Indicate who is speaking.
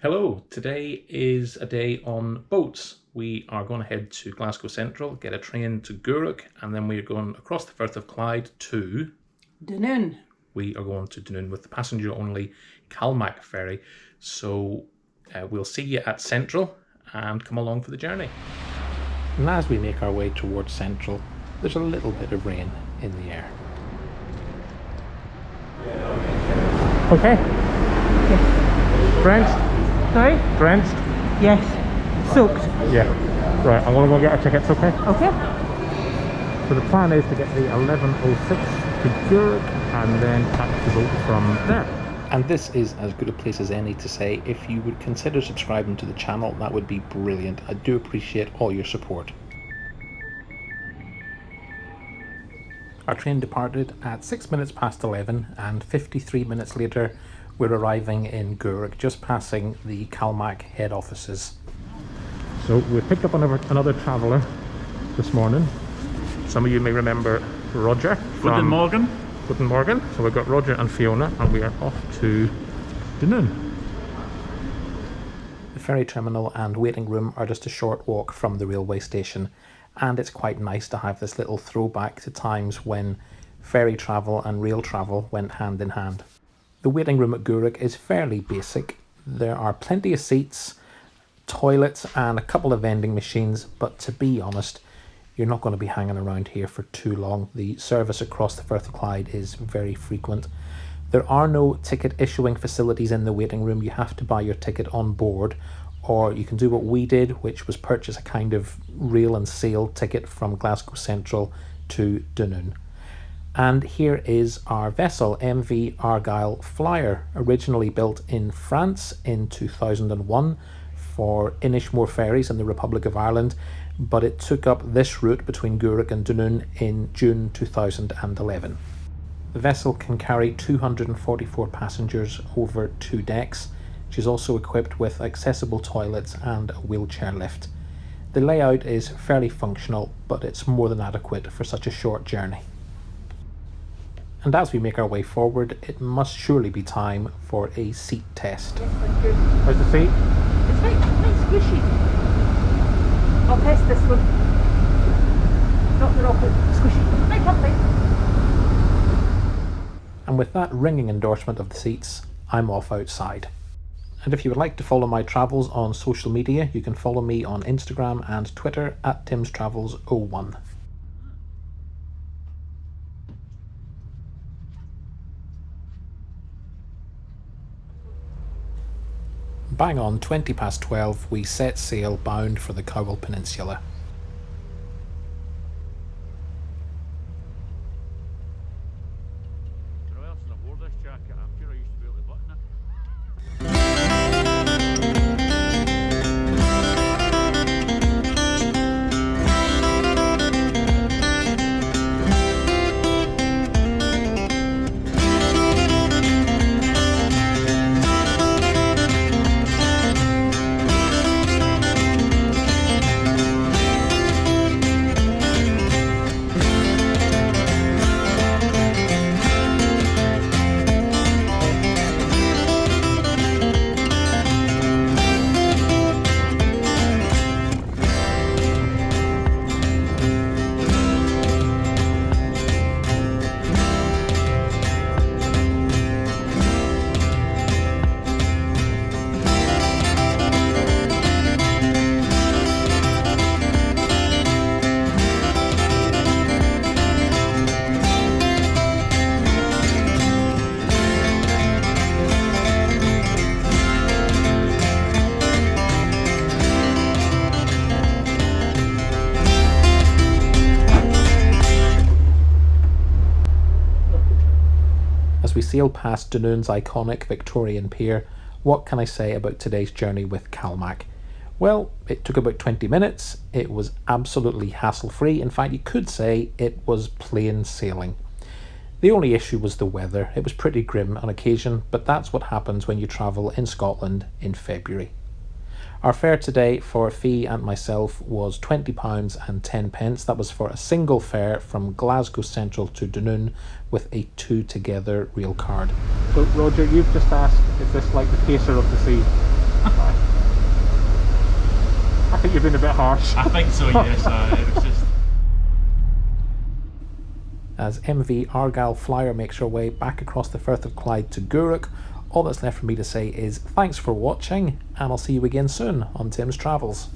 Speaker 1: Hello, today is a day on boats. We are going to head to Glasgow Central, get a train to Gourock, and then we are going across the Firth of Clyde to
Speaker 2: Dunoon.
Speaker 1: We are going to Dunoon with the passenger-only Calmac ferry. So we'll see you at Central and come along for the journey. And as we make our way towards Central, there's a little bit of rain in the air. Okay.
Speaker 2: Yes.
Speaker 1: Drenched?
Speaker 2: Sorry?
Speaker 1: Drenched?
Speaker 2: Yes. Soaked.
Speaker 1: Yeah. Right, I'm going to go get our tickets, okay?
Speaker 2: Okay.
Speaker 1: So the plan is to get the 11:06 to Gourock and then catch the boat from there. And this is as good a place as any to say, if you would consider subscribing to the channel, that would be brilliant. I do appreciate all your support. Our train departed at 6 minutes past 11 and 53 minutes later we're arriving in Gourock, just passing the Calmac head offices. So we picked up another traveller this morning. Some of you may remember Roger from Guten Morgen. So we've got Roger and Fiona and we are off to Dunoon. The ferry terminal and waiting room are just a short walk from the railway station, and it's quite nice to have this little throwback to times when ferry travel and rail travel went hand in hand. The waiting room at Gourock is fairly basic. There are plenty of seats, toilets and a couple of vending machines, but to be honest, you're not going to be hanging around here for too long. The service across the Firth of Clyde is very frequent. There are no ticket issuing facilities in the waiting room. You have to buy your ticket on board, or you can do what we did, which was purchase a kind of rail and sail ticket from Glasgow Central to Dunoon. And here is our vessel, MV ARGYLL Flyer, originally built in France in 2001 for Inishmore Ferries in the Republic of Ireland, but it took up this route between Gourock and Dunoon in June 2011. The vessel can carry 244 passengers over 2 decks. She's also equipped with accessible toilets and a wheelchair lift. The layout is fairly functional, but it's more than adequate for such a short journey. And as we make our way forward, it must surely be time for a seat test.
Speaker 2: Yes, thank you.
Speaker 1: How's the seat?
Speaker 2: It's nice squishy. I'll test this one. Not the rocket, squishy. Very comfy.
Speaker 1: And with that ringing endorsement of the seats, I'm off outside. And if you would like to follow my travels on social media, you can follow me on Instagram and Twitter at timstravels01. Bang on 20 past 12, we set sail bound for the Cowal Peninsula. As we sail past Dunoon's iconic Victorian pier, what can I say about today's journey with Calmac? Well, it took about 20 minutes, it was absolutely hassle-free, in fact you could say it was plain sailing. The only issue was the weather. It was pretty grim on occasion, but that's what happens when you travel in Scotland in February. Our fare today for Fee and myself was £20 and 10 pence. That was for a single fare from Glasgow Central to Dunoon with a 2 together rail card. So Roger, you've just asked, is this like the Pacer of the Sea? think you've been a bit harsh.
Speaker 3: I think so, yes. It was just...
Speaker 1: As MV ARGYLL Flyer makes her way back across the Firth of Clyde to Gourock, all that's left for me to say is thanks for watching, and I'll see you again soon on Tim's Travels.